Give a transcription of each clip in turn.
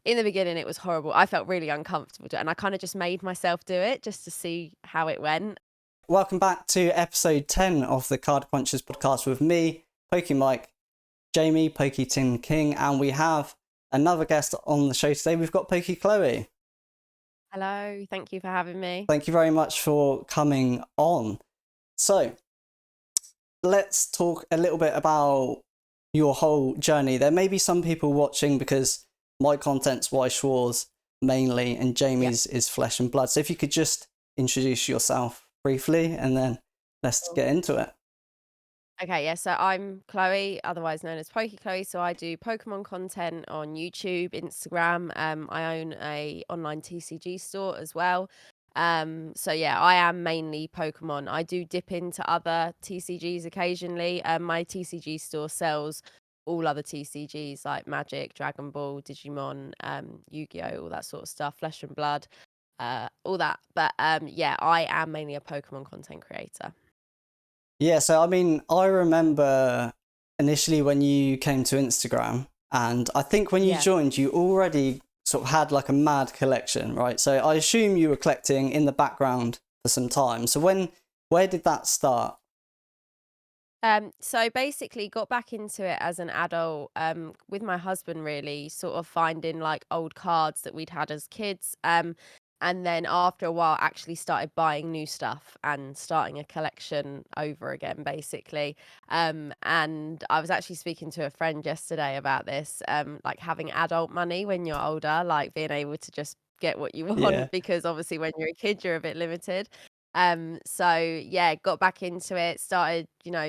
In the beginning, it was horrible. I felt really uncomfortable and I kind of just made myself do it just to see how it went. Welcome back to episode 10 of the Card Punchers podcast with me, Pokey Mike, Jamie, Pokey Tin King, and we have another guest on the show today. We've got Pokey Chloe. Hello, thank you for having me. Thank you very much for coming on. So, let's talk a little bit about your whole journey. There may be some people watching because my content's Weiss Schwarz mainly, and Yeah. Jamie's is Flesh and Blood. So if you could just introduce yourself briefly, and then let's get into it. Okay, yeah, so I'm Chloe, otherwise known as Poke Chloe. So I do Pokemon content on YouTube, Instagram. I own a online TCG store as well. So yeah, I am mainly Pokemon. I do dip into other TCGs occasionally. My TCG store sells all other TCGs like Magic, Dragon Ball, Digimon, Yu-Gi-Oh, all that sort of stuff, Flesh and Blood, all that. But yeah, I am mainly a Pokemon content creator. Yeah, so I mean, I remember initially when you came to Instagram, and I think when you Yeah. joined, you already sort of had like a mad collection, right? So I assume you were collecting in the background for some time. So where did that start? So basically got back into it as an adult, with my husband really, sort of finding like old cards that we'd had as kids. And then after a while actually started buying new stuff and starting a collection over again, basically. And I was actually speaking to a friend yesterday about this, like having adult money when you're older, like being able to just get what you Yeah. want, because obviously when you're a kid, you're a bit limited. So yeah, got back into it, started,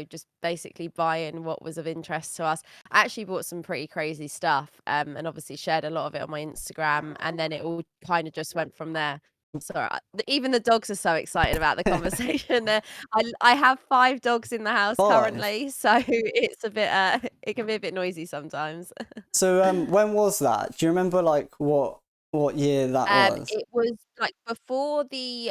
just basically buying what was of interest to us. I actually bought some pretty crazy stuff, and obviously shared a lot of it on my Instagram, and then it all kind of just went from there. So even the dogs are so excited about the conversation. I have 5 dogs in the house Five. currently, so it's a bit it can be a bit noisy sometimes. So when was that? Do you remember like what year that was? It was, like, before the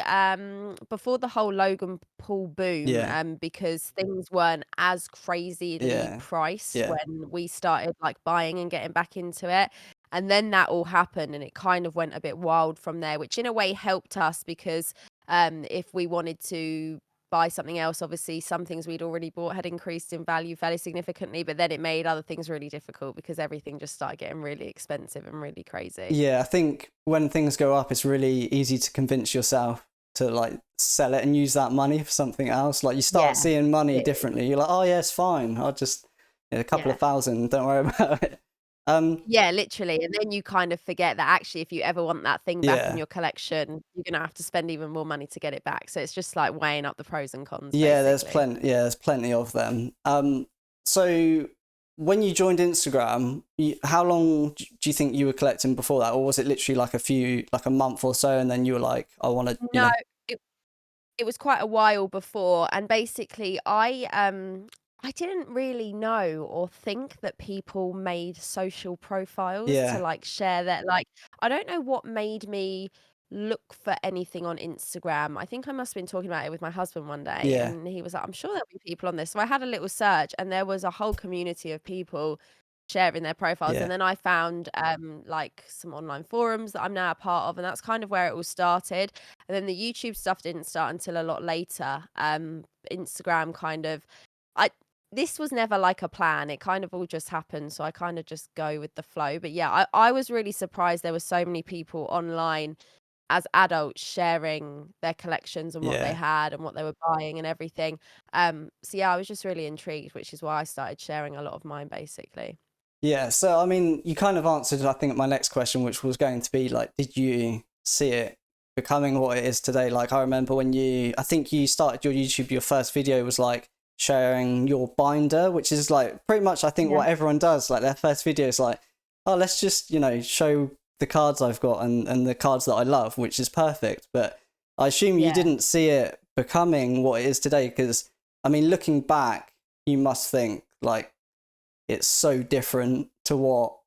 whole Logan Paul boom, Yeah. because things weren't as crazily Yeah. priced Yeah. when we started, like, buying and getting back into it, and then that all happened, and it kind of went a bit wild from there, which in a way helped us because, if we wanted to buy something else, obviously some things we'd already bought had increased in value fairly significantly, but then it made other things really difficult because everything just started getting really expensive and really crazy. Yeah, I think when things go up, it's really easy to convince yourself to like sell it and use that money for something else. Like you start Yeah. seeing money It differently. You're like, oh yeah, it's fine. I'll just a couple Yeah. of thousand. Don't worry about it. Yeah, literally, and then you kind of forget that actually if you ever want that thing back in Yeah, your collection, you're gonna have to spend even more money to get it back, so it's just, like, weighing up the pros and cons, yeah. basically. There's plenty of them. So when you joined Instagram, how long do you think you were collecting before that, or was it literally like a month or so, and then you were like, I want to, No, it it was quite a while before, and basically I didn't really know or think that people made social profiles to, yeah, like, share their like, I don't know what made me look for anything on Instagram. I think I must have been talking about it with my husband one day, yeah, and he was like, "I'm sure there'll be people on this." So I had a little search, and there was a whole community of people sharing their profiles, and yeah. then I found, like, some online forums that I'm now a part of, and that's kind of where it all started. And then the YouTube stuff didn't start until a lot later. Instagram kind of I this was never like a plan. It kind of all just happened, so I kind of just go with the flow. But yeah, I was really surprised there were so many people online as adults sharing their collections and what they Yeah. had and what they were buying and everything. So yeah, I was just really intrigued, which is why I started sharing a lot of mine basically. Yeah, so I mean, you kind of answered, I think, my next question, which was going to be like, did you see it becoming what it is today? Like, I remember when I think you started your YouTube, your first video was like sharing your binder, which is like pretty much, I think, Yeah. what everyone does. Like, their first video is like, oh, let's just, show the cards I've got and the cards that I love, which is perfect. But I assume you Yeah. didn't see it becoming what it is today, because, I mean, looking back, you must think like, it's so different to what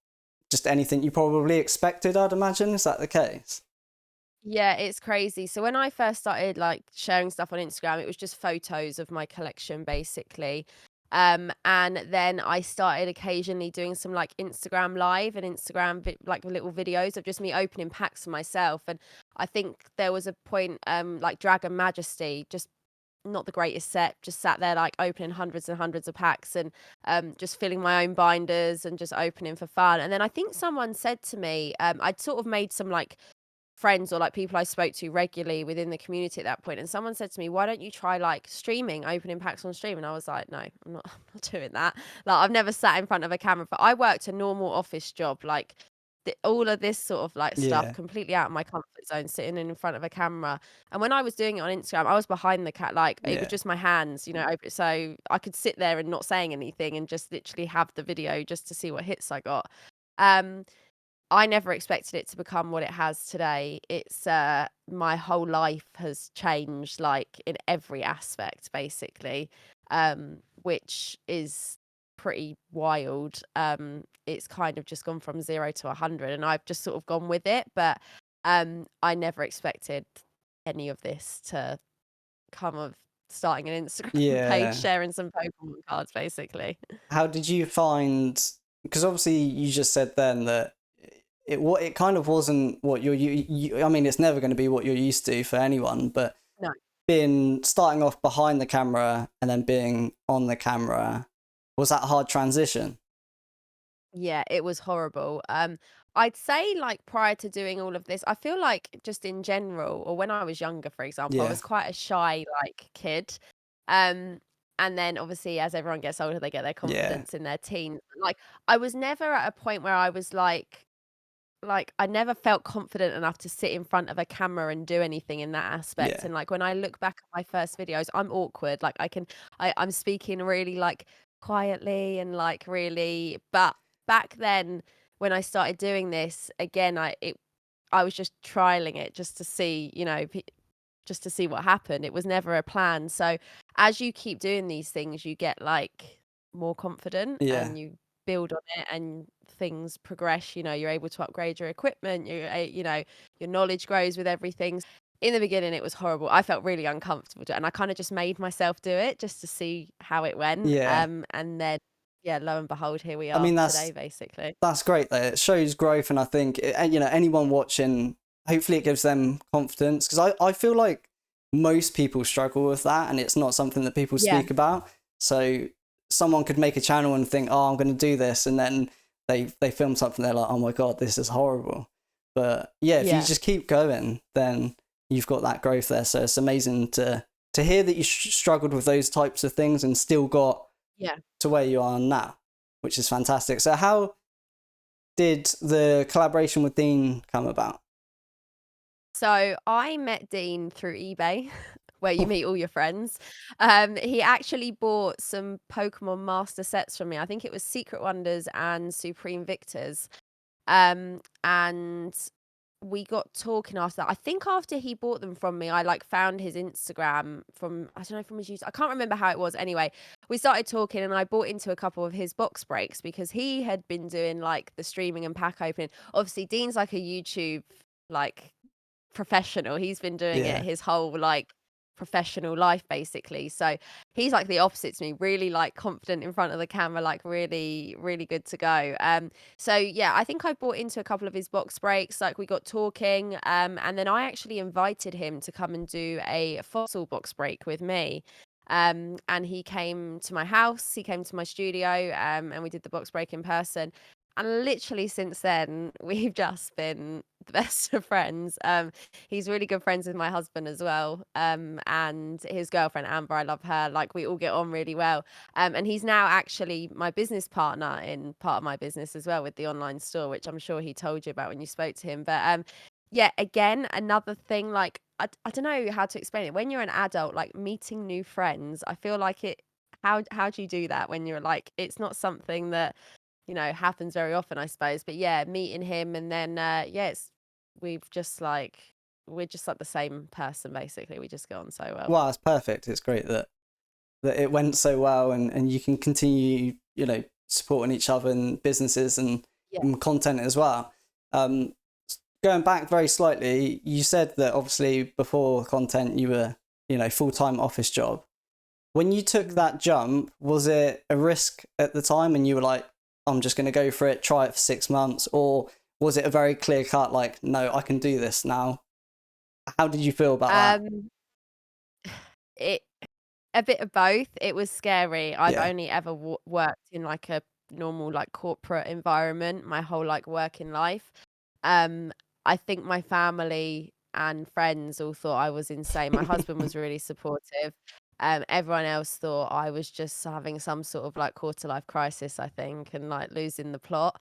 just anything you probably expected, I'd imagine. Is that the case? Yeah, it's crazy. So when I first started like sharing stuff on Instagram, it was just photos of my collection basically. And then I started occasionally doing some like Instagram live and like little videos of just me opening packs for myself. And I think there was a point, like Dragon Majesty, just not the greatest set, just sat there like opening hundreds and hundreds of packs and just filling my own binders and just opening for fun. And then I think someone said to me, I'd sort of made some like friends or like people I spoke to regularly within the community at that point, and someone said to me, "Why don't you try like streaming, opening packs on stream?" And I was like, "No, I'm not. I'm not doing that. Like, I've never sat in front of a camera. But I worked a normal office job, like all of this sort of like stuff, Yeah. completely out of my comfort zone, sitting in front of a camera. And when I was doing it on Instagram, I was behind the cat, like it was Yeah. just my hands, so I could sit there and not saying anything and just literally have the video just to see what hits I got. Um, I never expected it to become what it has today. It's my whole life has changed like in every aspect basically. Which is pretty wild. It's kind of just gone from 0 to 100 and I've just sort of gone with it, but I never expected any of this to come of starting an Instagram page, Yeah. sharing some Pokemon cards basically. How did you find? Because obviously you just said then that it kind of wasn't what I mean, it's never going to be what you're used to for anyone, but No. being starting off behind the camera and then being on the camera, was that a hard transition? Yeah, it was horrible. I'd say like prior to doing all of this, I feel like just in general, or when I was younger, for example, I Yeah. was quite a shy like kid. Um, and then obviously as everyone gets older, they get their Yeah. confidence in their teens. Like I was never at a point where I was like I never felt confident enough to sit in front of a camera and do anything in that aspect. Yeah. And like when I look back at my first videos, I'm awkward. Like I'm speaking really like quietly and like really, but back then when I started doing this again, I was just trialing it just to see, just to see what happened. It was never a plan. So as you keep doing these things, you get like more confident Yeah. and you build on it and things progress. You're able to upgrade your equipment, your knowledge grows with everything. In the beginning, it was horrible. I felt really uncomfortable and I kind of just made myself do it just to see how it went. Yeah. And then, yeah, lo and behold, here we I are mean, today, basically. that's great though. It shows growth, and I think anyone watching, hopefully it gives them confidence, because I feel like most people struggle with that, and it's not something that people Yeah. speak about. So someone could make a channel and think, oh, I'm going to do this, and then they film something, they're like, oh my god, this is horrible. But yeah, if you Yeah. just keep going, then you've got that growth there. So it's amazing to hear that you struggled with those types of things and still got Yeah. to where you are now, which is fantastic. So how did the collaboration with Dean come about? So I met Dean through eBay, where you meet all your friends. He actually bought some Pokemon Master sets from me. I think it was Secret Wonders and Supreme Victors. And we got talking after that. I think after he bought them from me, I like found his Instagram from, I don't know, from his YouTube. I can't remember how it was. Anyway, we started talking and I bought into a couple of his box breaks because he had been doing like the streaming and pack opening. Obviously, Dean's like a YouTube like professional. He's been doing it Yeah. his whole like professional life basically. So he's like the opposite to me, really like confident in front of the camera, like really, really good to go. So yeah, I think I bought into a couple of his box breaks, like we got talking, and then I actually invited him to come and do a fossil box break with me. And he came to my house, he came to my studio, and we did the box break in person. And literally since then, we've just been the best of friends. He's really good friends with my husband as well. And his girlfriend Amber, I love her. Like we all get on really well. And he's now actually my business partner in part of my business as well with the online store, which I'm sure he told you about when you spoke to him. But yeah, again, another thing like I don't know how to explain it. When you're an adult, like meeting new friends, I feel like it. How do you do that when you're like it's not something that happens very often, I suppose. But yeah, meeting him and then yeah, we've just like we're just like the same person basically. We just get on so well. Wow, it's perfect. It's great that it went so well, and you can continue, supporting each other in businesses Yeah. and content as well. Um, Going back very slightly, you said that obviously before content you were, full-time office job. when you took that jump, was it a risk at the time and you were like, I'm just going to go for it, try it for 6 months? Or was it a very clear cut, like, no, I can do this now? How did you feel about that? Um, it A bit of both. It was scary. I've Yeah. only ever worked in, like, a normal, like, corporate environment my whole, like, working life. Um, I think my family and friends all thought I was insane. My husband was really supportive. Everyone else thought I was just having some sort of, like, quarter life crisis, I think, and, like, losing the plot.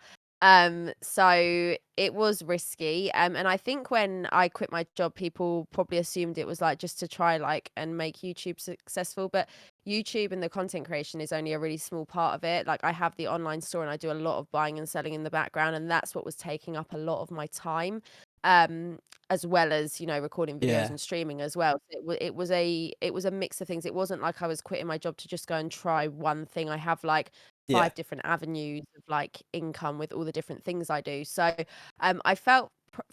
So it was risky. And I think when I quit my job, people probably assumed it was like just to try like and make YouTube successful. But YouTube and the content creation is only a really small part of it. Like I have the online store and I do a lot of buying and selling in the background, and that's what was taking up a lot of my time. Um, as well as, recording videos Yeah. and streaming as well. So it was a mix of things. It wasn't like I was quitting my job to just go and try one thing. I have like Yeah. 5 different avenues of, like, income with all the different things I do. So, I felt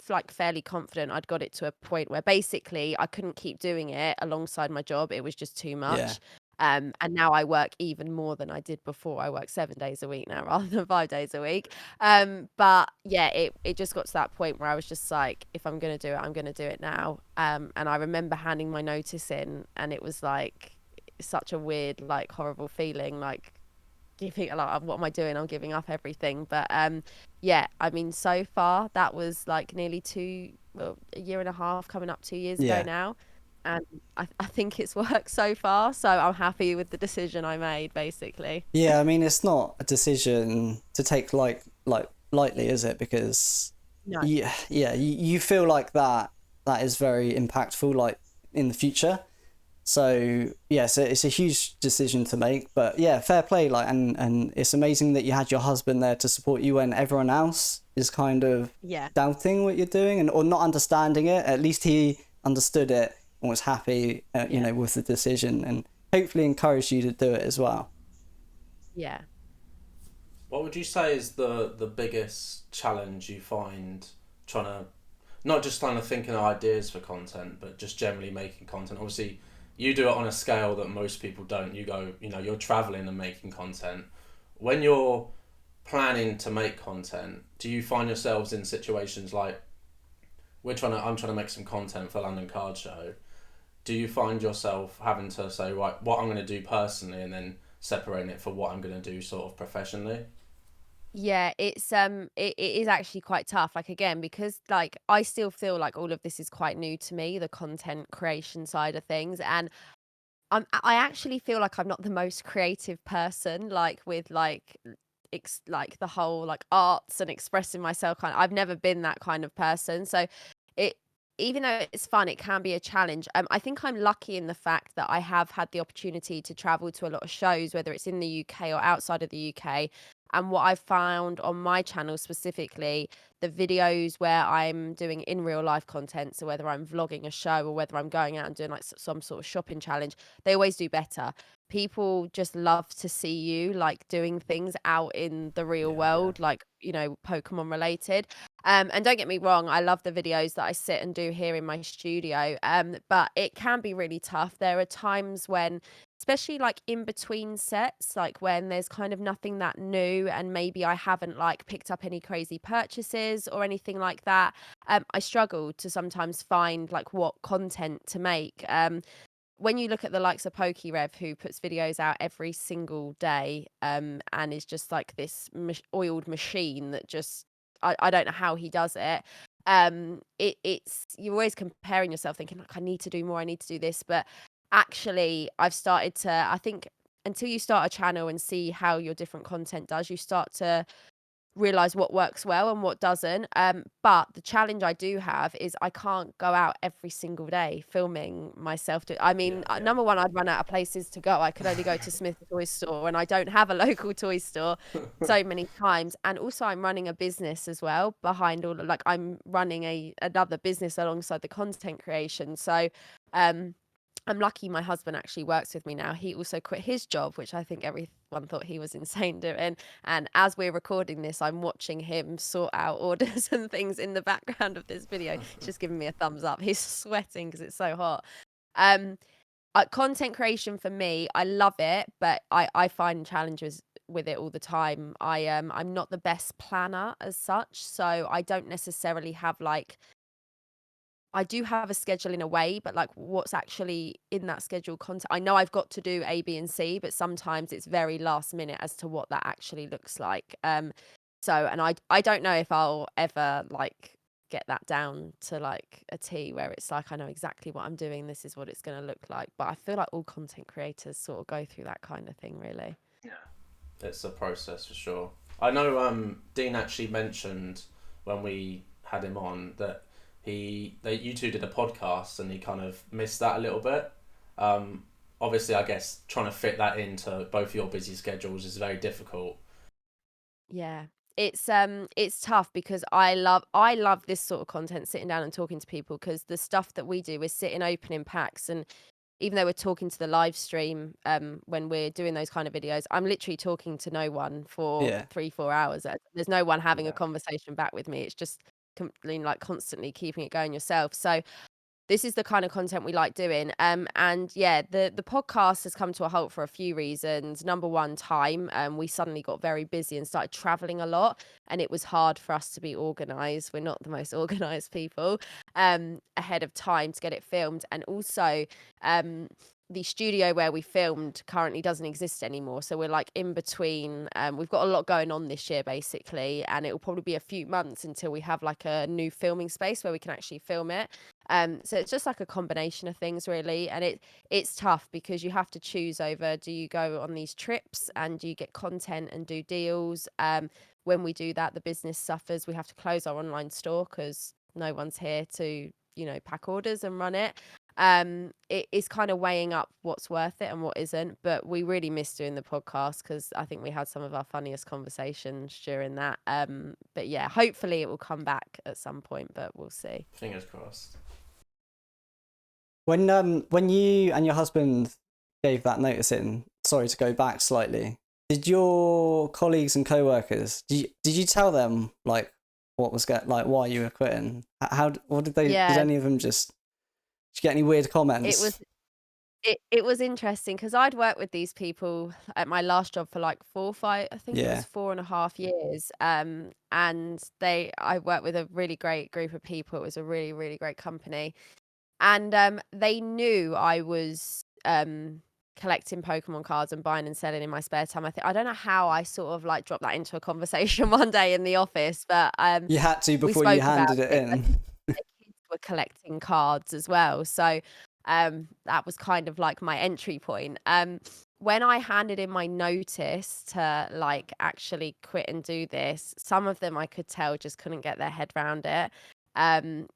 like, fairly confident I'd got it to a point where basically I couldn't keep doing it alongside my job. It was just too Yeah. much. And now I work even more than I did before. I work 7 days a week now rather than 5 days a week. But yeah, it just got to that point where I was just like, if I'm gonna do it, I'm gonna do it now. And I remember handing my notice in, and it was, like, such a weird, like, horrible feeling, like, giving like, what am I doing? I'm giving up everything. But yeah, I mean, so far that was like nearly a year and a half, coming up 2 years ago Yeah. now, and I think it's worked so far. So I'm happy with the decision I made, basically. Yeah, I mean, it's not a decision to take like lightly, is it? Because No. yeah, you feel like that is very impactful, like in the future. So yeah, so it's a huge decision to make, but yeah, fair play. Like, and it's amazing that you had your husband there to support you when everyone else is kind of Yeah. doubting what you're doing and or not understanding it. At least he understood it and was happy, Yeah. with the decision, and hopefully encouraged you to do it as well. Yeah. What would you say is the biggest challenge you find trying to not just trying to think of ideas for content, but just generally making content? Obviously, you do it on a scale that most people don't. You go, you're traveling and making content. When you're planning to make content, do you find yourselves in situations like I'm trying to make some content for London Card Show? Do you find yourself having to say, right, what I'm going to do personally, and then separating it for what I'm going to do sort of professionally? Yeah, it is actually quite tough. Like again, because like I still feel like all of this is quite new to me, the content creation side of things. And I actually feel like I'm not the most creative person, like, with, like, like, the whole, like, arts and expressing myself I've never been that kind of person, so it even though it's fun, it can be a challenge. I think I'm lucky in the fact that I have had the opportunity to travel to a lot of shows, whether it's in the UK or outside of the UK, and what I've found on my channel specifically, the videos where I'm doing in real life content, so whether I'm vlogging a show or whether I'm going out and doing, like, some sort of shopping challenge, they always do better. People just love to see you, like, doing things out in the real Yeah, yeah. world, like, Pokemon related. And don't get me wrong, I love the videos that I sit and do here in my studio, but it can be really tough. There are times when, especially, like, in between sets, like, when there's kind of nothing that new and maybe I haven't, like, picked up any crazy purchases or anything like that, I struggle to sometimes find, like, what content to make. When you look at the likes of PokeRev, who puts videos out every single day, and is just like this oiled machine that just I don't know how he does it. It's you're always comparing yourself, thinking like I need to do more, I need to do this, but actually I've started to. I think until you start a channel and see how your different content does, you start to realize what works well and what doesn't. But the challenge I do have is I can't go out every single day filming myself. I mean, Yeah, yeah. number one, I'd run out of places to go. I could only go to Smith Toy Store, and I don't have a local toy store so many times. And also, I'm running a business as well behind all. Like, I'm running another business alongside the content creation. So, um, I'm lucky my husband actually works with me now. He also quit his job, which I think everyone thought he was insane doing. And as we're recording this, I'm watching him sort out orders and things in the background of this video. He's just giving me a thumbs up. He's sweating because it's so hot. Um, Content creation for me, I love it, but I find challenges with it all the time. I'm not the best planner as such, so I don't necessarily have like I do have a schedule in a way, but like what's actually in that schedule content. I know I've got to do A, B, and C, but sometimes it's very last minute as to what that actually looks like. And I don't know if I'll ever like get that down to like a T where it's like I know exactly what I'm doing. This is what it's going to look like. But I feel like all content creators sort of go through that kind of thing, really. Yeah, it's a process for sure. I know Dean actually mentioned when we had him on that you two did a podcast and he kind of missed that a little bit. Obviously, I guess trying to fit that into both your busy schedules is very difficult. Yeah. It's tough because I love this sort of content, sitting down and talking to people, because the stuff that we do is sitting open in packs, and even though we're talking to the live stream, when we're doing those kind of videos, I'm literally talking to no one for Yeah. 3, 4 hours. There's no one having a Yeah. conversation back with me. It's just like constantly keeping it going yourself. So this is the kind of content we like doing. And yeah, the podcast has come to a halt for a few reasons. Number one, time. We suddenly got very busy and started traveling a lot, and it was hard for us to be organized. We're not the most organized people, ahead of time to get it filmed. And also, um, the studio where we filmed currently doesn't exist anymore. So we're like in between. We've got a lot going on this year, basically, and it will probably be a few months until we have like a new filming space where we can actually film it. So it's just like a combination of things, really, and it's tough because you have to choose over, do you go on these trips and do you get content and do deals? When we do that, the business suffers. We have to close our online store because no one's here to, pack orders and run it. It is kind of weighing up what's worth it and what isn't, but we really miss doing the podcast because I think we had some of our funniest conversations during that. But yeah, hopefully it will come back at some point, but we'll see. Fingers crossed. When you and your husband gave that notice in, sorry to go back slightly, did your colleagues and co-workers, did you tell them like what was like why you were quitting? How what did they did Yeah, any of them just did you get any weird it was comments? it was interesting because I'd worked with these people at my last job for like 4 or 5, I think it was Yeah. 4.5 years. And I worked with a really great group of people. It was a really, really great company. And they knew I was collecting Pokemon cards and buying and selling in my spare time. I don't know how I sort of like dropped that into a conversation one day in the office, but You had to we before you spoke about handed it it. I in. think their kids were collecting cards as well. So that was kind of like my entry point. When I handed in my notice to like actually quit and do this, some of them I could tell just couldn't get their head around it.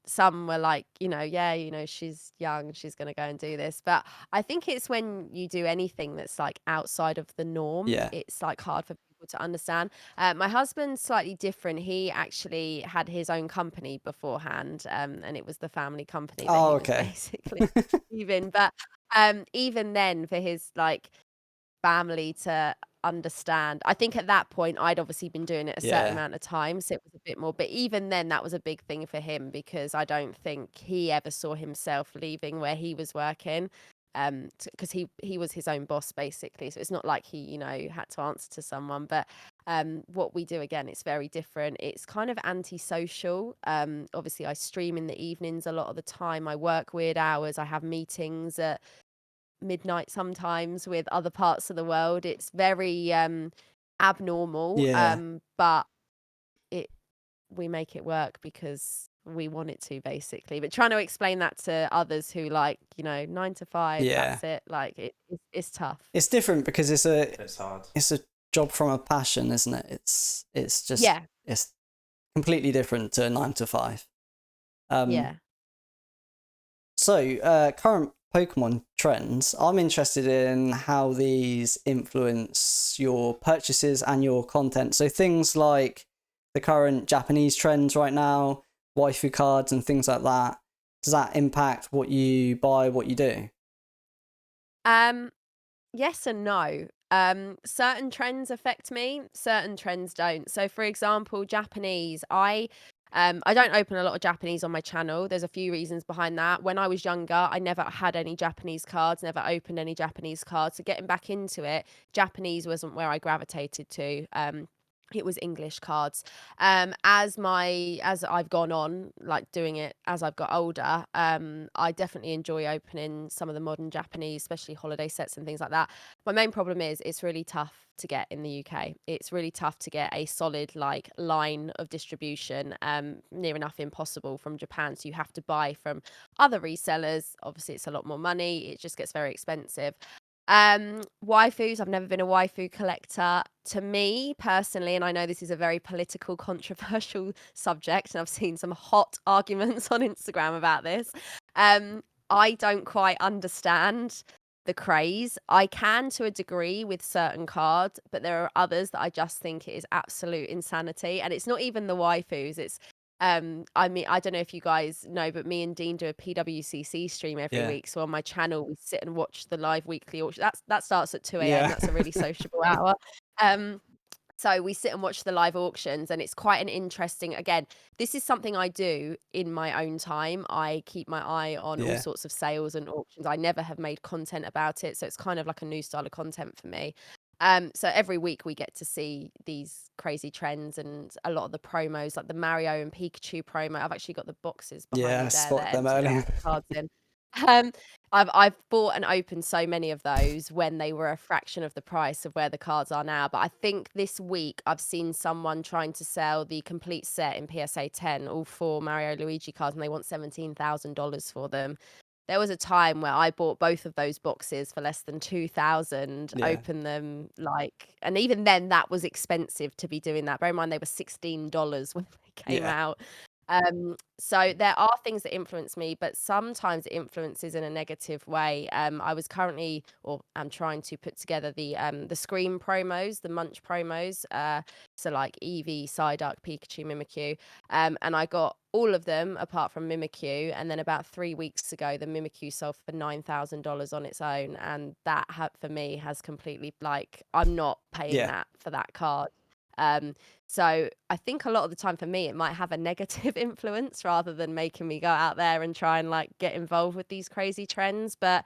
Some were like, yeah, she's young, she's gonna go and do this. But I think it's when you do anything that's like outside of the norm, Yeah. it's like hard for people to understand. My husband's slightly different. He actually had his own company beforehand, and it was the family company that Oh, he was okay. basically leaving. But even then, for his like family to understand. I think at that point, I'd obviously been doing it a certain Yeah. amount of time, so it was a bit more, but even then, that was a big thing for him because I don't think he ever saw himself leaving where he was working, because he was his own boss, basically, so it's not like he, had to answer to someone, but, what we do, again, it's very different. It's kind of antisocial. Obviously, I stream in the evenings a lot of the time. I work weird hours. I have meetings at midnight sometimes with other parts of the world. It's very abnormal, Yeah. but it we make it work because we want it to, basically. But trying to explain that to others who like, 9 to 5, Yeah. that's it. Like it's tough. It's different because It's hard. it's a job from a passion, isn't it? It's just Yeah, it's completely different to 9 to 5. Um, yeah. so current Pokemon trends. I'm interested in how these influence your purchases and your content. So things like the current Japanese trends right now, waifu cards and things like that. Does that impact what you buy, what you do? Um, yes and no. Certain trends affect me, certain trends don't. So, for example, Japanese, I I don't open a lot of Japanese on my channel. There's a few reasons behind that. When I was younger, I never had any Japanese cards, never opened any Japanese cards. So getting back into it, Japanese wasn't where I gravitated to. It was English cards. As I've gone on, like doing it as I've got older, I definitely enjoy opening some of the modern Japanese, especially holiday sets and things like that. My main problem is it's really tough to get in the UK. It's really tough to get a solid like line of distribution, near enough impossible from Japan. So you have to buy from other resellers. Obviously, it's a lot more money. It just gets very expensive. Waifus, I've never been a waifu collector. To me personally, and I know this is a very political, controversial subject, and I've seen some hot arguments on Instagram about this. I don't quite understand the craze. I can to a degree with certain cards, but there are others that I just think it is absolute insanity. And it's not even the waifus, it's I mean, I don't know if you guys know, but me and Dean do a PWCC stream every Yeah. week. So on my channel, we sit and watch the live weekly auction. That starts at 2 a.m. Yeah. That's a really sociable hour. Um, so we sit and watch the live auctions, and it's quite an interesting. Again, this is something I do in my own time. I keep my eye on all Yeah. sorts of sales and auctions. I never have made content about it, so it's kind of like a new style of content for me. So every week we get to see these crazy trends and a lot of the promos, like the Mario and Pikachu promo. I've actually got the boxes behind Yeah, me I there that spotted them emptied out earlier. with the cards in. Um, I've bought and opened so many of those when they were a fraction of the price of where the cards are now. But I think this week I've seen someone trying to sell the complete set in PSA 10, all four Mario Luigi cards, and they want $17,000 for them. There was a time where I bought both of those boxes for less than 2,000, Yeah. opened them like, and even then that was expensive to be doing that. Bear in mind they were $16 when they came Yeah. out. So there are things that influence me, but sometimes it influences in a negative way. I was currently, or I'm trying to put together the Scream promos, the Munch promos. So like Eevee, Psyduck, Pikachu, Mimikyu. And I got all of them apart from Mimikyu. And then about 3 weeks ago, the Mimikyu sold for $9,000 on its own, and that for me has completely like I'm not paying Yeah. that for that card. Um, so I think a lot of the time for me, it might have a negative influence rather than making me go out there and try and like get involved with these crazy trends. But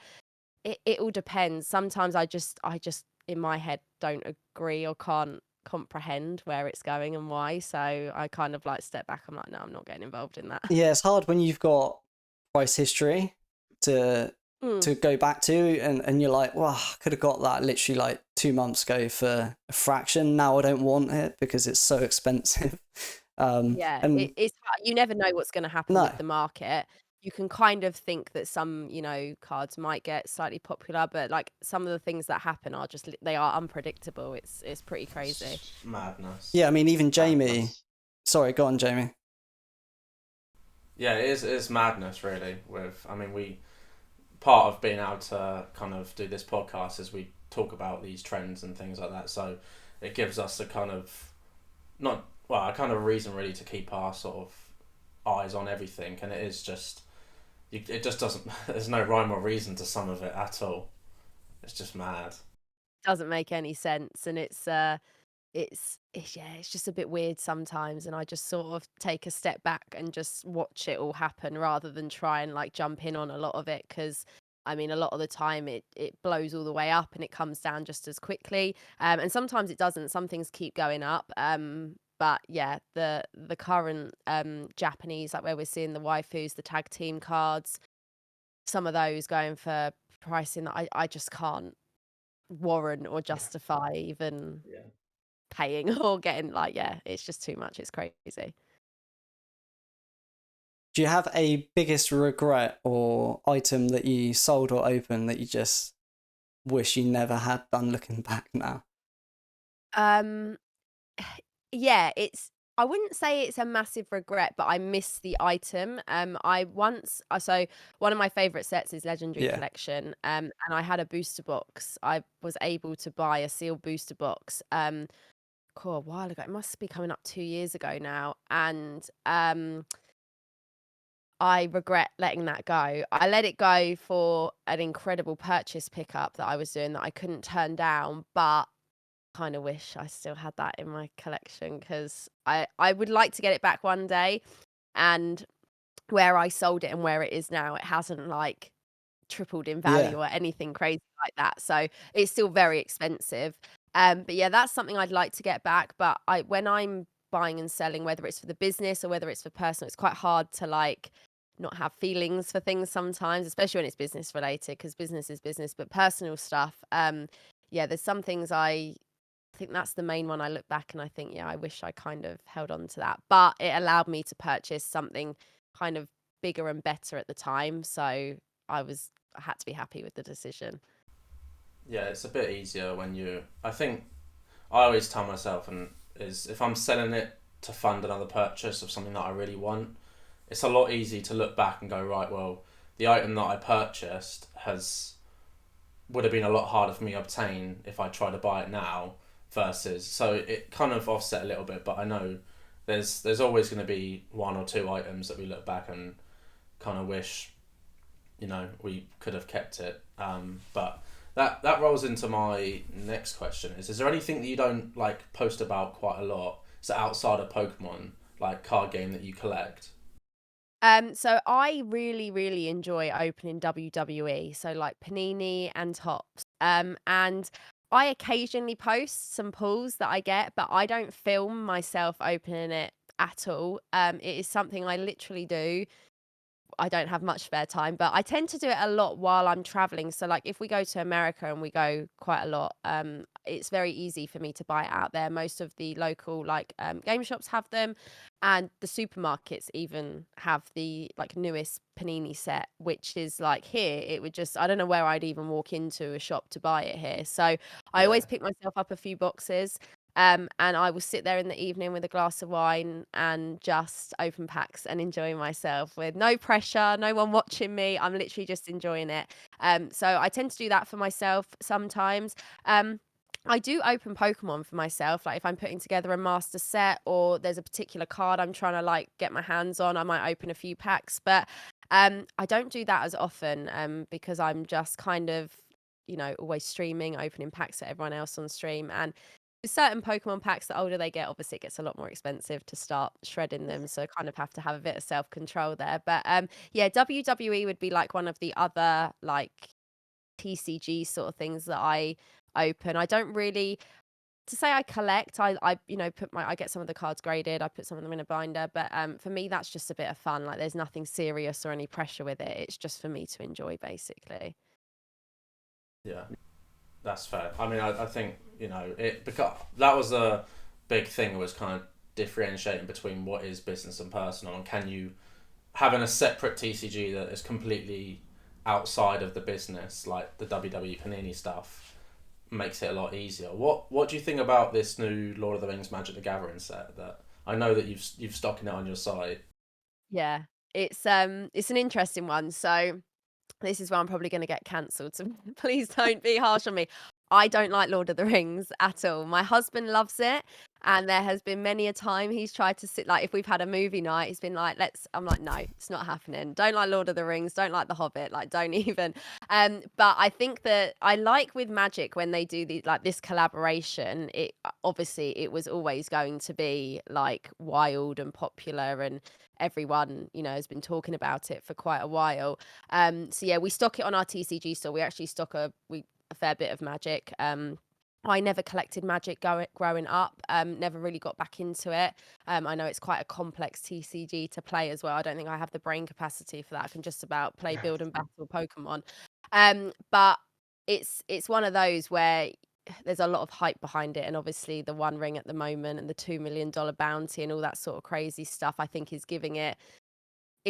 it all depends. Sometimes I just in my head don't agree or can't comprehend where it's going and why. So I kind of like step back. I'm like, no, I'm not getting involved in that. Yeah, it's hard when you've got price history to Mm, go back to, and you're like, well, I could have got that literally like 2 months ago for a fraction. Now I don't want it because it's so expensive. yeah, And it's you never know what's going to happen no, with the market. You can kind of think that some, cards might get slightly popular, but like some of the things that happen are just they are unpredictable. It's pretty crazy. It's madness. yeah, I mean, even Jamie, Madness. sorry, go on, Jamie. Yeah, it is madness really. With I mean, we part of being able to kind of do this podcast is we talk about these trends and things like that. So it gives us a kind of not well, a kind of reason really to keep our sort of eyes on everything. And it is just it just doesn't. There's no rhyme or reason to some of it at all. It's just mad. Doesn't make any sense, and it's yeah, it's just a bit weird sometimes, and I just sort of take a step back and just watch it all happen rather than try and like jump in on a lot of it. Because I mean, a lot of the time it blows all the way up and it comes down just as quickly. And sometimes it doesn't. Some things keep going up. But yeah, the current Japanese, like where we're seeing the waifus, the tag team cards, some of those going for pricing that I just can't warrant or justify even Yeah. paying or getting like, yeah, it's just too much. It's crazy. Do you have a biggest regret or item that you sold or opened that you just wish you never had done looking back now? Um, yeah, I wouldn't say it's a massive regret, but I miss the item. I once so one of my favorite sets is Legendary Yeah. Collection. And I had a booster box. I was able to buy a sealed booster box. Cool, a while ago. It must be coming up 2 years ago now. And I regret letting that go. I let it go for an incredible purchase pickup that I was doing that I couldn't turn down, but kind of wish I still had that in my collection because I would like to get it back one day. And where I sold it and where it is now, it hasn't like tripled in Yeah. value or anything crazy like that. So it's still very expensive. But yeah, that's something I'd like to get back. But when I'm buying and selling, whether it's for the business or whether it's for personal, it's quite hard to like not have feelings for things sometimes, especially when it's business related, because business is business. But personal stuff, yeah, there's some things I think that's the main one I look back and I think, yeah, I wish I kind of held on to that. But it allowed me to purchase something kind of bigger and better at the time. So I had to be happy with the decision. Yeah, it's a bit easier when you. I think I always tell myself, and is if I'm selling it to fund another purchase of something that I really want, it's a lot easier to look back and go, right, well, the item that I purchased has would have been a lot harder for me to obtain if I try to buy it now versus, so it kind of offset a little bit, but I know there's always going to be one or two items that we look back and kind of wish, we could have kept it. But that rolls into my next question: is there anything that you don't like post about quite a lot? So outside of Pokemon, like card game that you collect? So I really, really enjoy opening WWE, so like Panini and Tops. And I occasionally post some pulls that I get, but I don't film myself opening it at all. It is something I literally do. I don't have much spare time, but I tend to do it a lot while I'm traveling. So, like, if we go to America and we go quite a lot, it's very easy for me to buy it out there. Most of the local, like, game shops have them, and the supermarkets even have the like newest Panini set, which is like here. It would just I don't know where I'd even walk into a shop to buy it here. So I Yeah. always pick myself up a few boxes. And I will sit there in the evening with a glass of wine and just open packs and enjoy myself with no pressure, no one watching me. I'm literally just enjoying it. So I tend to do that for myself sometimes. Um, I do open Pokemon for myself. Like if I'm putting together a master set or there's a particular card I'm trying to like get my hands on, I might open a few packs. But I don't do that as often because I'm just kind of, always streaming, opening packs to everyone else on stream. And with certain Pokemon packs, the older they get, obviously it gets a lot more expensive to start shredding them. So kind of have to have a bit of self-control there. But yeah, WWE would be like one of the other like TCG sort of things that I open. I don't really to say I collect, I get some of the cards graded, I put some of them in a binder, but for me that's just a bit of fun. Like there's nothing serious or any pressure with it. It's just for me to enjoy basically. Yeah. That's fair. I mean, I think it because that was a big thing, was kind of differentiating between what is business and personal, and can you having a separate TCG that is completely outside of the business, like the WWE Panini stuff, makes it a lot easier. What do you think about this new Lord of the Rings Magic the Gathering set? That I know that you've stocking it on your site. Yeah. It's an interesting one. So this is where I'm probably gonna get cancelled, so please don't be harsh on me. I don't like Lord of the Rings at all. My husband loves it, and there has been many a time he's tried to sit like, if we've had a movie night, he's been like, "Let's" I'm like, "No, it's not happening. Don't like Lord of the Rings, don't like The Hobbit, like, don't even." But I think that I like with Magic when they do this collaboration, obviously, it was always going to be, like, wild and popular, and everyone, has been talking about it for quite a while. So yeah, we stock it on our TCG store. We actually stock a fair bit of Magic. I never collected Magic growing up. Never really got back into it. I know it's quite a complex TCG to play as well. I don't think I have the brain capacity for that. I can just about play build and battle Pokemon. But it's one of those where there's a lot of hype behind it, and obviously the One Ring at the moment and the $2 million bounty and all that sort of crazy stuff, I think is giving it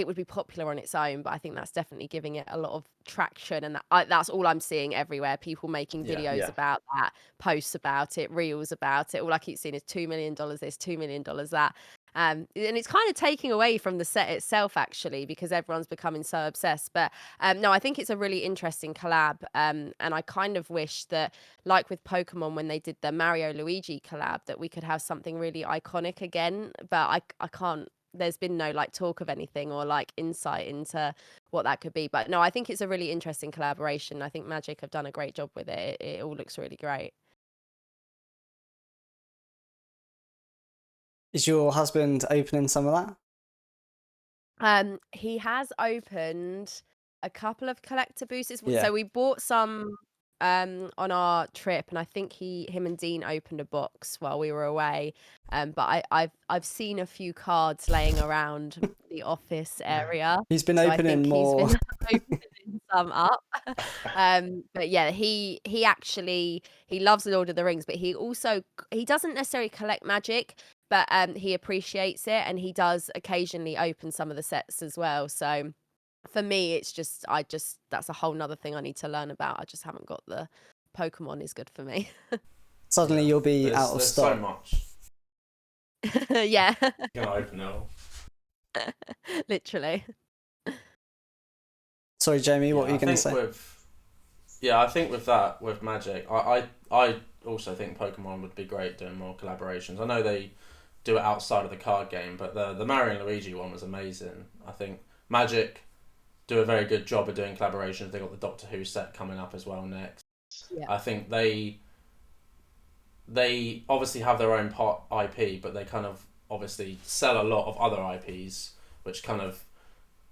would be popular on its own, but I think that's definitely giving it a lot of traction, and that's all I'm seeing everywhere. People making Yeah. videos about that, posts about it, reels about it. All I keep seeing is $2 million this, $2 million that. And it's kind of taking away from the set itself, actually, because everyone's becoming so obsessed. But no, I think it's a really interesting collab. And I kind of wish that, like with Pokemon, when they did the Mario Luigi collab, that we could have something really iconic again. But I can't there's been no like talk of anything or like insight into what that could be. But no, I think it's a really interesting collaboration. I think Magic have done a great job with it. It all looks really great. Is your husband opening some of that? He has opened a couple of collector boosters. Yeah. So we bought some on our trip, and I think him and Dean opened a box while we were away. But I've seen a few cards laying around the office area, He's been so I think opening he's more. been opening some up. But yeah, he actually he loves Lord of the Rings, but he doesn't necessarily collect magic, but he appreciates it, and he does occasionally open some of the sets as well. So for me, it's just that's a whole nother thing I need to learn about. I just haven't got the Pokemon is good for me. Suddenly Yeah, you'll be out of there's so stock. much. Yeah, You can open it all. literally. Sorry, Jamie, what were Yeah, you going to say? I think with that, with Magic, I also think Pokemon would be great doing more collaborations. I know they do it outside of the card game, but the Mario and Luigi one was amazing. I think Magic do a very good job of doing collaborations. They got the Doctor Who set coming up as well next. Yeah. I think they obviously have their own part IP, but they kind of obviously sell a lot of other IPs, which kind of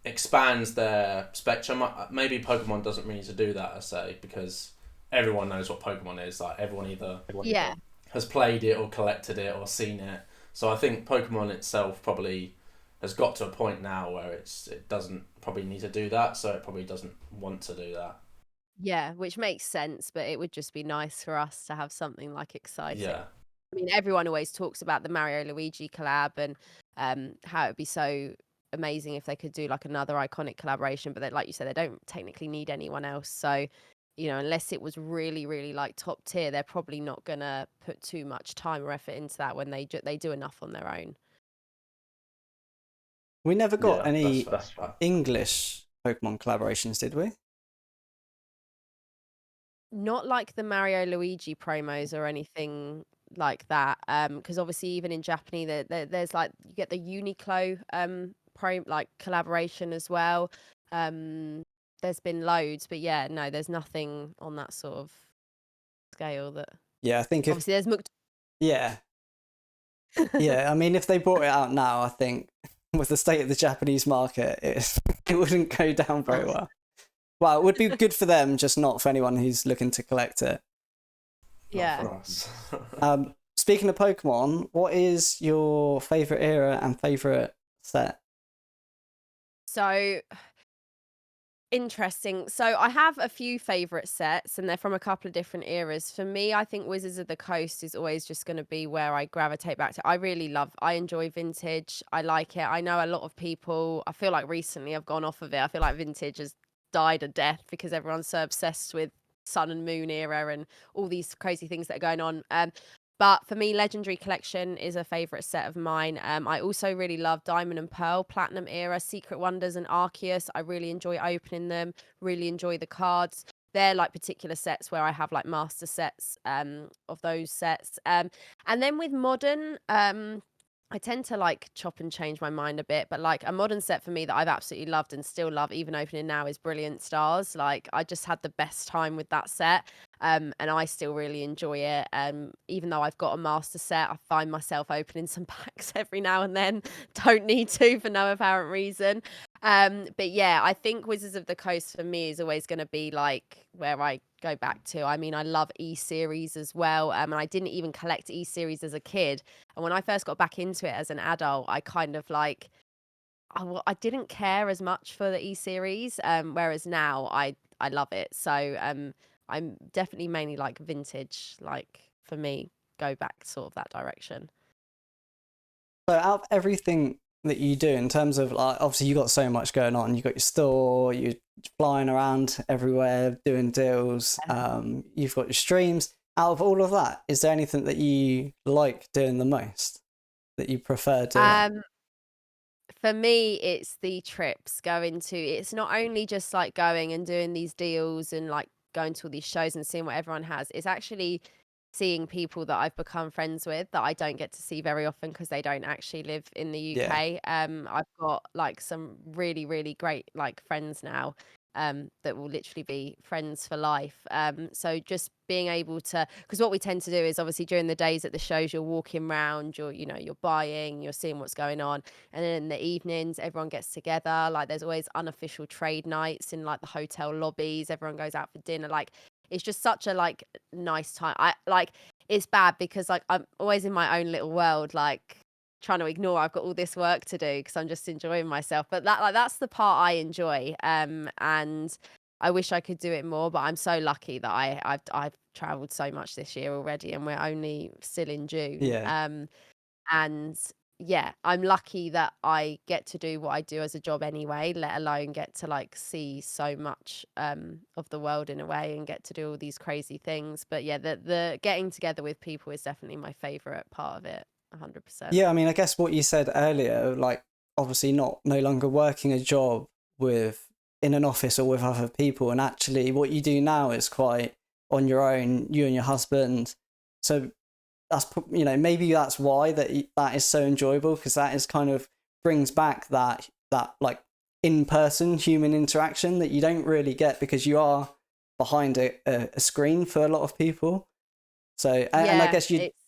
expands their spectrum. Maybe Pokemon doesn't need to do that, I say, because everyone knows what Pokemon is. Like everyone either Yeah. has played it or collected it or seen it. So I think Pokemon itself probably has got to a point now where it doesn't probably need to do that, so it probably doesn't want to do that. Yeah, which makes sense, but it would just be nice for us to have something like exciting. Yeah, I mean, everyone always talks about the Mario Luigi collab and how it'd be so amazing if they could do like another iconic collaboration, but like you said, they don't technically need anyone else. So, unless it was really, really like top tier, they're probably not gonna put too much time or effort into that when they do enough on their own. We never got yeah, that's any fair. English Pokemon collaborations, did we? Not like the Mario Luigi promos or anything like that, because obviously even in Japanese there's like you get the Uniqlo, like collaboration as well. There's been loads, but yeah, no, there's nothing on that sort of scale that Yeah, I think if obviously there's Muk. yeah, yeah. I mean, if they brought it out now, I think with the state of the Japanese market, it wouldn't go down very well. Well, it would be good for them, just not for anyone who's looking to collect it. Not Yeah. for us. Speaking of Pokemon, what is your favorite era and favorite set? So interesting. So I have a few favorite sets, and they're from a couple of different eras. For me, I think Wizards of the Coast is always just going to be where I gravitate back to. I enjoy vintage. I like it. I know a lot of people, I feel like recently I've gone off of it. I feel like vintage has died a death because everyone's so obsessed with Sun and Moon era and all these crazy things that are going on. But for me, Legendary Collection is a favorite set of mine. I also really love Diamond and Pearl, Platinum era, Secret Wonders, and Arceus. I really enjoy opening them, really enjoy the cards. They're like particular sets where I have like master sets of those sets. And then with modern, I tend to like chop and change my mind a bit, but like a modern set for me that I've absolutely loved and still love, even opening now, is Brilliant Stars. Like I just had the best time with that set. And I still really enjoy it. Even though I've got a master set, I find myself opening some packs every now and then. Don't need to for no apparent reason. But yeah, I think Wizards of the Coast for me is always going to be like where I go back to. I mean, I love E series as well. And I didn't even collect E series as a kid. And when I first got back into it as an adult, I kind of like I didn't care as much for the E series. Whereas now I love it. So I'm definitely mainly like vintage, like for me, go back sort of that direction. So, out of everything that you do, in terms of like, obviously you got so much going on. You got your store, you're flying around everywhere doing deals. You've got your streams. Out of all of that, is there anything that you like doing the most? That you prefer doing? Um, for me, it's the trips going to, it's not only just like going and doing these deals and like going to all these shows and seeing what everyone has. It's actually seeing people that I've become friends with that I don't get to see very often because they don't actually live in the Yeah. UK. I've got like some really, really great like friends now. that will literally be friends for life. So just being able to, because what we tend to do is obviously during the days at the shows, you're walking around, you're buying, you're seeing what's going on. And then in the evenings, everyone gets together. Like there's always unofficial trade nights in like the hotel lobbies. Everyone goes out for dinner. Like it's just such a like nice time. I like it's bad because like I'm always in my own little world, like trying to ignore I've got all this work to do because I'm just enjoying myself. But that's the part I enjoy. And I wish I could do it more, but I'm so lucky that I've traveled so much this year already, and we're only still in June. Yeah. And yeah, I'm lucky that I get to do what I do as a job anyway, let alone get to like see so much of the world in a way and get to do all these crazy things. But yeah, the getting together with people is definitely my favorite part of it, 100%. Yeah, I mean, I guess what you said earlier, like obviously no longer working a job with in an office or with other people, and actually what you do now is quite on your own, you and your husband. So that's maybe that's why that is so enjoyable, because that is kind of brings back that like in-person human interaction that you don't really get because you are behind a screen for a lot of people. So and I Yeah, guess you it's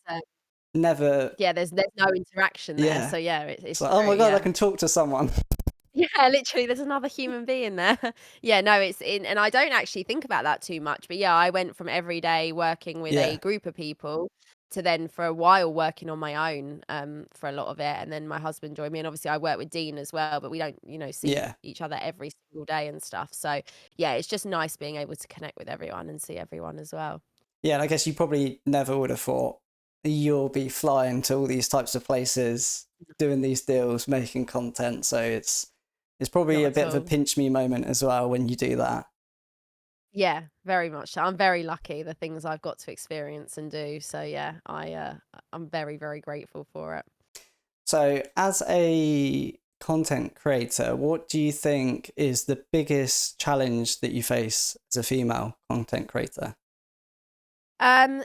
never. yeah, there's no interaction there. Yeah, So yeah, it's it's like, oh true. my god, I Yeah. can talk to someone. Yeah, literally, there's another human being there. Yeah, no, it's in, and I don't actually think about that too much. But yeah, I went from every day working with a Yeah, group of people to then for a while working on my own for a lot of it. And then my husband joined me. And obviously, I work with Dean as well, but we don't, see yeah, each other every single day and stuff. So yeah, it's just nice being able to connect with everyone and see everyone as well. yeah. And I guess you probably never would have thought you'll be flying to all these types of places, doing these deals, making content. So it's probably Not a at bit of a all. pinch me moment as well when you do that. Yeah, very much so. I'm very lucky the things I've got to experience and do. So yeah, I'm very, very grateful for it. So as a content creator, what do you think is the biggest challenge that you face as a female content creator?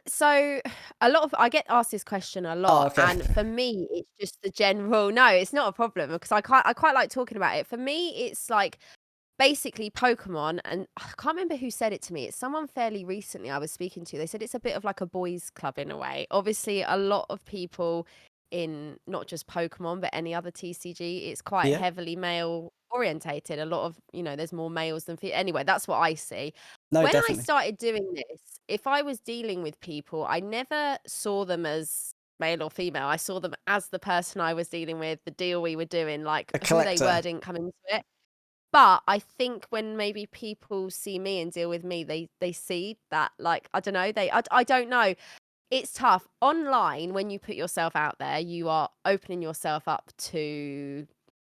So a lot of I get asked this question a Oh, lot, okay. and for me, it's just the general. No, it's not a problem because I quite like talking about it. For me, it's like basically Pokemon, and I can't remember who said it to me. It's someone fairly recently I was speaking to. They said it's a bit of like a boys' club in a way. Obviously, a lot of people in not just Pokemon but any other TCG, it's quite Yeah. heavily male orientated. A lot of, there's more males than females. Anyway, that's what I see. No, When I definitely. started doing this, if I was dealing with people, I never saw them as male or female. I saw them as the person I was dealing with, the deal we were doing, like A who they were collector. didn't come into it. But I think when maybe people see me and deal with me, they see that, like, I don't know, I don't know. It's tough. Online, when you put yourself out there, you are opening yourself up to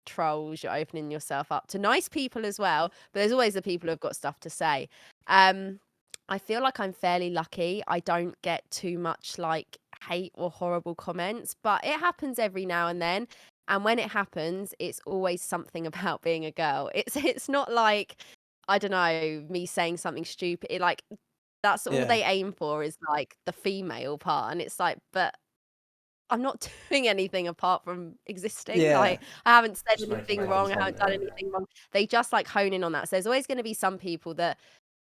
trolls, you're opening yourself up to nice people as well, but there's always the people who've got stuff to say. Um, I feel like I'm fairly lucky. I don't get too much like hate or horrible comments, but it happens every now and then. And when it happens, it's always something about being a girl. It's not like, I don't know, me saying something stupid. Like that's all Yeah. they aim for is like the female part. And it's like, but I'm not doing anything apart from existing. Yeah. Like I haven't said Just making anything wrong. I content, haven't done really. anything wrong. They just like hone in on that. So there's always going to be some people that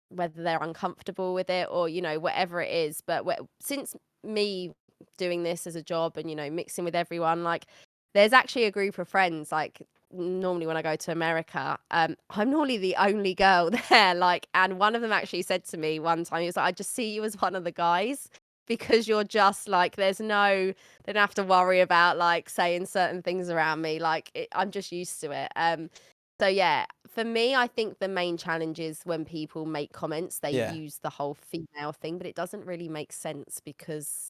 whether they're uncomfortable with it or whatever it is, but since me doing this as a job and mixing with everyone, like there's actually a group of friends, like normally when I go to America, I'm normally the only girl there, like, and one of them actually said to me one time, he was like, I just see you as one of the guys because you're just like they don't have to worry about like saying certain things around me, like I'm just used to it. So yeah, for me, I think the main challenge is when people make comments, they Yeah. use the whole female thing, but it doesn't really make sense because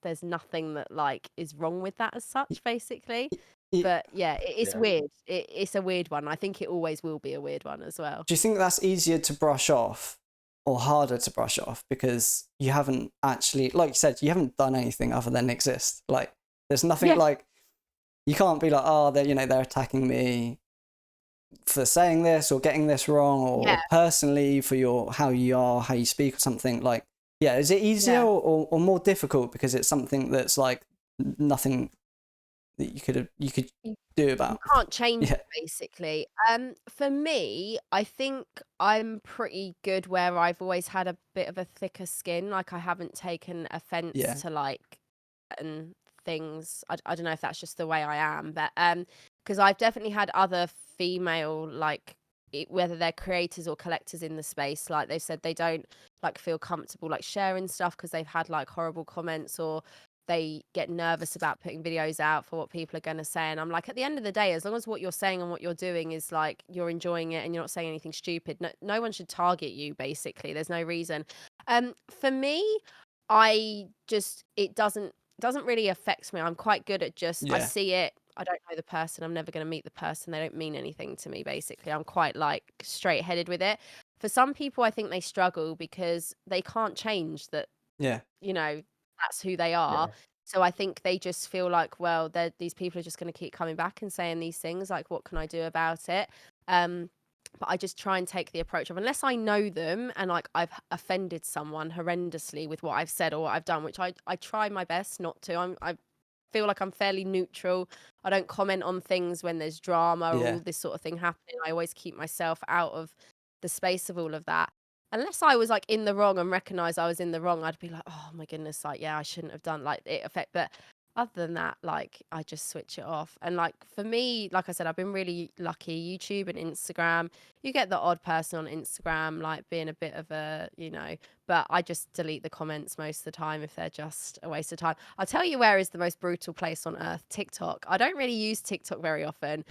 there's nothing that like is wrong with that as such, basically. Y- But yeah, it's Yeah. weird. It's a weird one. I think it always will be a weird one as well. Do you think that's easier to brush off or harder to brush off because you haven't actually, like you said, you haven't done anything other than exist? Like, there's nothing Yeah, like you can't be like, oh, they're attacking me for saying this or getting this wrong yeah, or personally for your how you are, how you speak or something. Like, yeah, is it easier yeah. or more difficult because it's something that's like nothing? that you could You do you about? can't change Yeah, it basically. For me, I think I'm pretty good where I've always had a bit of a thicker skin. Like I haven't taken offense yeah, to like certain things. I don't know if that's just the way I am, but because I've definitely had other female like whether they're creators or collectors in the space, like they said they don't like feel comfortable like sharing stuff because they've had like horrible comments or they get nervous about putting videos out for what people are going to say. And I'm like, at the end of the day, as long as what you're saying and what you're doing is like you're enjoying it and you're not saying anything stupid, no one should target you. Basically, there's no reason. For me, I just it doesn't really affect me. I'm quite good at just I yeah, see it. I don't know the person. I'm never going to meet the person. They don't mean anything to me. Basically, I'm quite like straight headed with it. For some people, I think they struggle because they can't change that yeah, you know, that's who they are. Yeah. So I think they just feel like, well, these people are just going to keep coming back and saying these things. Like, what can I do about it? Um, but I just try and take the approach of unless I know them and like I've offended someone horrendously with what I've said or what I've done, which I try my best not to. I feel like I'm fairly neutral. I don't comment on things when there's drama or yeah, all this sort of thing happening. I always keep myself out of the space of all of that. Unless I was like in the wrong and recognized I was in the wrong, I'd be like, oh my goodness, like, yeah, I shouldn't have done like it affect. But other than that, like, I just switch it off. And like for me, like I said, I've been really lucky. YouTube and Instagram, you get the odd person on Instagram, like being a bit of a, but I just delete the comments most of the time if they're just a waste of time. I'll tell you where is the most brutal place on earth, TikTok. I don't really use TikTok very often.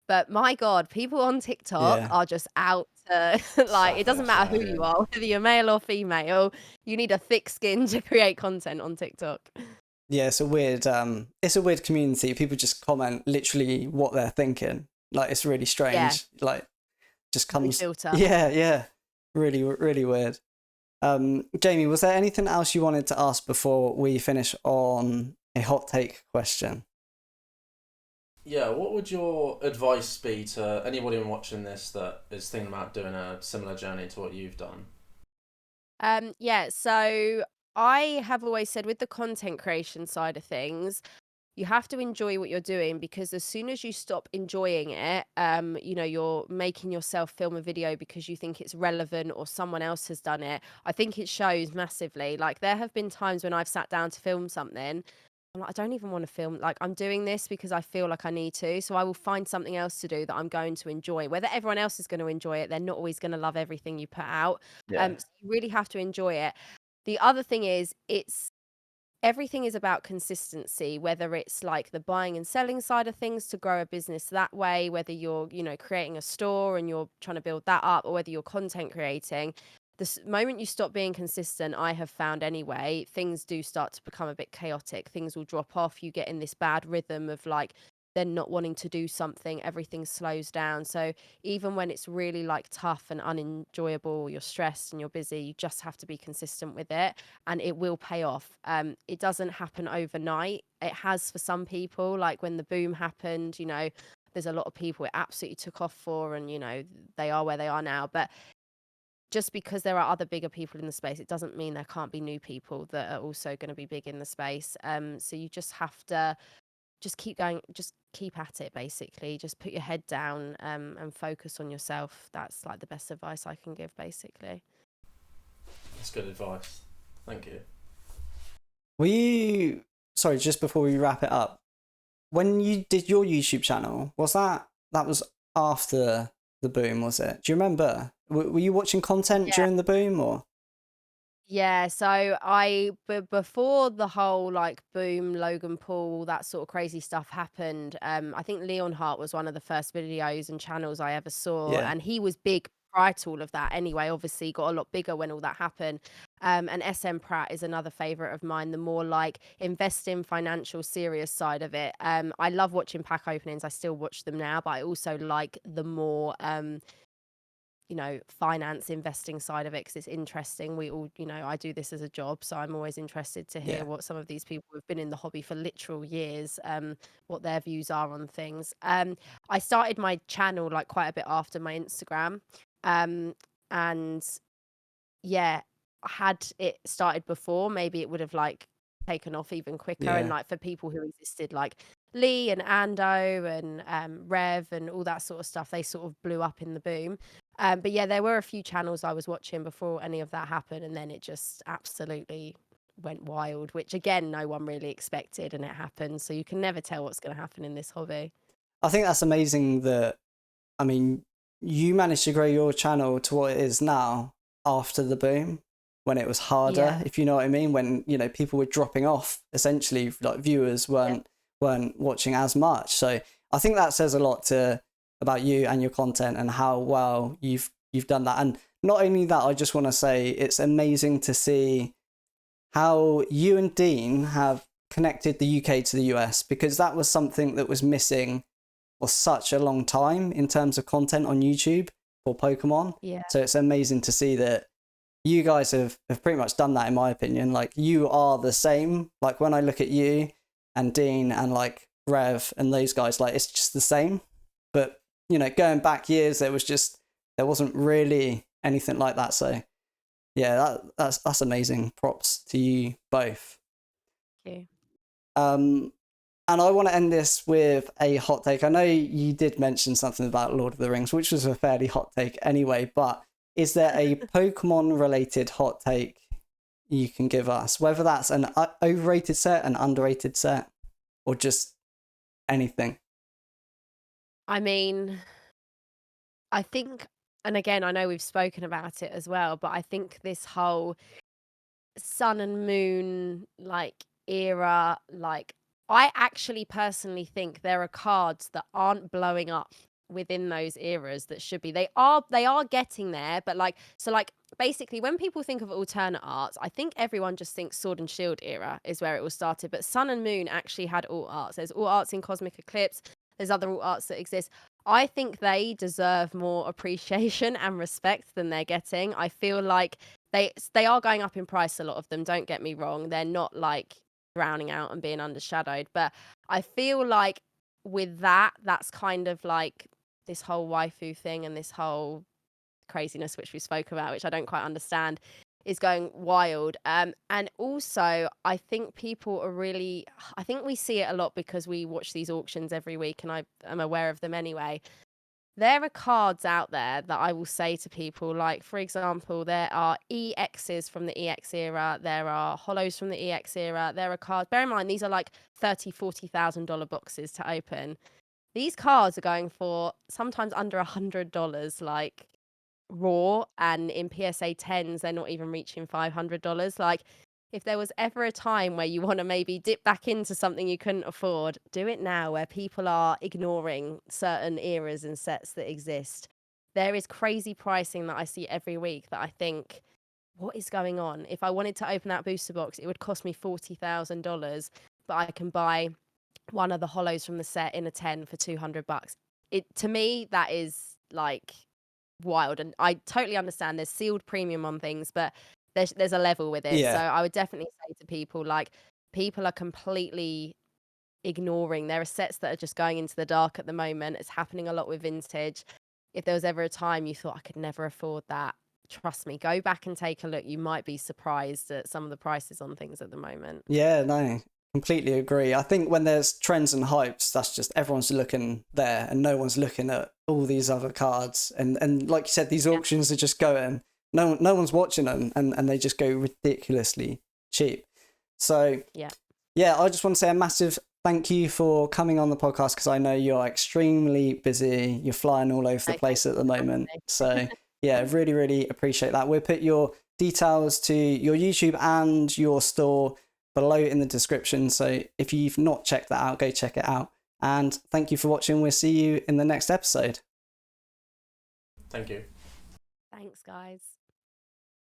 But my God, people on TikTok yeah, are just out to like, it doesn't Savage, matter yeah. who you are, whether you're male or female, you need a thick skin to create content on TikTok. yeah. It's a weird community. People just comment literally what they're thinking. Like it's really Yeah, strange. Like just no comes. filter. Yeah, yeah. Really, really weird. Jamie, was there anything else you wanted to ask before we finish on a hot take question? Yeah, what would your advice be to anybody watching this that is thinking about doing a similar journey to what you've done? Yeah, so I have always said with the content creation side of things, you have to enjoy what you're doing because as soon as you stop enjoying it, you're making yourself film a video because you think it's relevant or someone else has done it. I think it shows massively. Like there have been times when I've sat down to film something. I'm like, I don't even want to film. Like I'm doing this because I feel like I need to. So I will find something else to do that I'm going to enjoy. Whether everyone else is going to enjoy it, they're not always going to love everything you put out. Yeah. So you really have to enjoy it. The other thing is, everything is about consistency, whether it's like the buying and selling side of things to grow a business that way, whether you're, creating a store and you're trying to build that up, or whether you're content creating. The moment you stop being consistent, I have found anyway, things do start to become a bit chaotic. Things will drop off. You get in this bad rhythm of like, then not wanting to do something, everything slows down. So even when it's really like tough and unenjoyable, you're stressed and you're busy, you just have to be consistent with it and it will pay off. It doesn't happen overnight. It has for some people, like when the boom happened, there's a lot of people it absolutely took off for, and they are where they are now. But just because there are other bigger people in the space, it doesn't mean there can't be new people that are also going to be big in the space. So you just have to just keep going, just keep at it. Basically, just put your head down and focus on yourself. That's like the best advice I can give. Basically. That's good advice. Thank you. Were you sorry? Just before we wrap it up, when you did your YouTube channel, was that was after the boom? Was it? Do you remember? Were you watching content during the boom or? Yeah, so before the whole like boom, Logan Paul, that sort of crazy stuff happened, I think Leon Hart was one of the first videos and channels I ever saw, Yeah, and he was big prior to all of that anyway. Obviously, got a lot bigger when all that happened. And SM Pratt is another favorite of mine, the more like investing, financial, serious side of it. I love watching pack openings. I still watch them now, but I also like the more finance investing side of it because it's interesting. We all, I do this as a job, so I'm always interested to hear yeah, what some of these people who've been in the hobby for literal years, what their views are on things. I started my channel like quite a bit after my Instagram, and yeah, had it started before, maybe it would have like taken off even quicker. And yeah, like for people who existed like Lee and Ando and Rev and all that sort of stuff, they sort of blew up in the boom. But yeah, there were a few channels I was watching before any of that happened, and then it just absolutely went wild, which again, no one really expected, and it happened. So you can never tell what's going to happen in this hobby. I think that's amazing that, I mean, you managed to grow your channel to what it is now after the boom, when it was harder, Yeah. if you know what I mean, when, you know, people were dropping off, essentially, like viewers weren't watching as much. So I think that says a lot about you and your content and how well you've done that. And not only that, I just want to say it's amazing to see how you and Dean have connected the UK to the US, because that was something that was missing for such a long time in terms of content on YouTube for Pokemon. Yeah. So it's amazing to see that you guys have pretty much done that, in my opinion. Like, you are the same. Like, when I look at you and Dean and like Rev and those guys, like, it's just the same. But, you know, going back years, there wasn't really anything like that. So yeah, that's amazing. Props to you both. Thank you. And I want to end this with a hot take. I know you did mention something about Lord of the Rings, which was a fairly hot take anyway, but is there a Pokemon related hot take you can give us? Whether that's an overrated set, an underrated set, or just anything? I mean, I think, and again, I know we've spoken about it as well, but I think this whole sun and moon like era, like, I actually personally think there are cards that aren't blowing up within those eras that should be. They are getting there, but like, so like, basically when people think of alternate arts, I think everyone just thinks Sword and Shield era is where it all started, but Sun and Moon actually had alt arts. There's alt arts in Cosmic Eclipse, there's other alt arts that exist. I think they deserve more appreciation and respect than they're getting. I feel like they are going up in price, a lot of them, don't get me wrong. They're not like drowning out and being undershadowed, but I feel like with that, that's kind of like this whole waifu thing and this whole craziness which we spoke about, which I don't quite understand, is going wild. And also I think people are really, I think we see it a lot because we watch these auctions every week and I am aware of them anyway. There are cards out there that I will say to people, like, for example, there are EXs from the EX era, there are hollows from the EX era, there are cards, bear in mind, these are like $30,000-$40,000 boxes to open. These cards are going for sometimes under $100, like, raw, and in PSA 10s, they're not even reaching $500. Like, if there was ever a time where you want to maybe dip back into something you couldn't afford, do it now, where people are ignoring certain eras and sets that exist. There is crazy pricing that I see every week that I think, what is going on? If I wanted to open that booster box, it would cost me $40,000, but I can buy one of the hollows from the set in a 10 for $200. It, to me, that is like wild, and I totally understand there's sealed premium on things, but there's a level with it. So Yeah. I would definitely say to people, like, people are completely ignoring. There are sets that are just going into the dark at the moment. It's happening a lot with vintage. If there was ever a time you thought I could never afford that, trust me, go back and take a look. You might be surprised at some of the prices on things at the moment. Yeah, no, completely agree. I think when there's trends and hypes, that's just everyone's looking there and no one's looking at all these other cards. And like you said, these Yeah. auctions are just going, no one's watching them, and they just go ridiculously cheap. So Yeah. yeah, I just want to say a massive thank you for coming on the podcast, because I know you're extremely busy. You're flying all over the Okay. place at the moment. So yeah, really, really appreciate that. We'll put your details to your YouTube and your store below in the description. So if you've not checked that out, go check it out. And thank you for watching. We'll see you in the next episode. Thank you. Thanks, guys.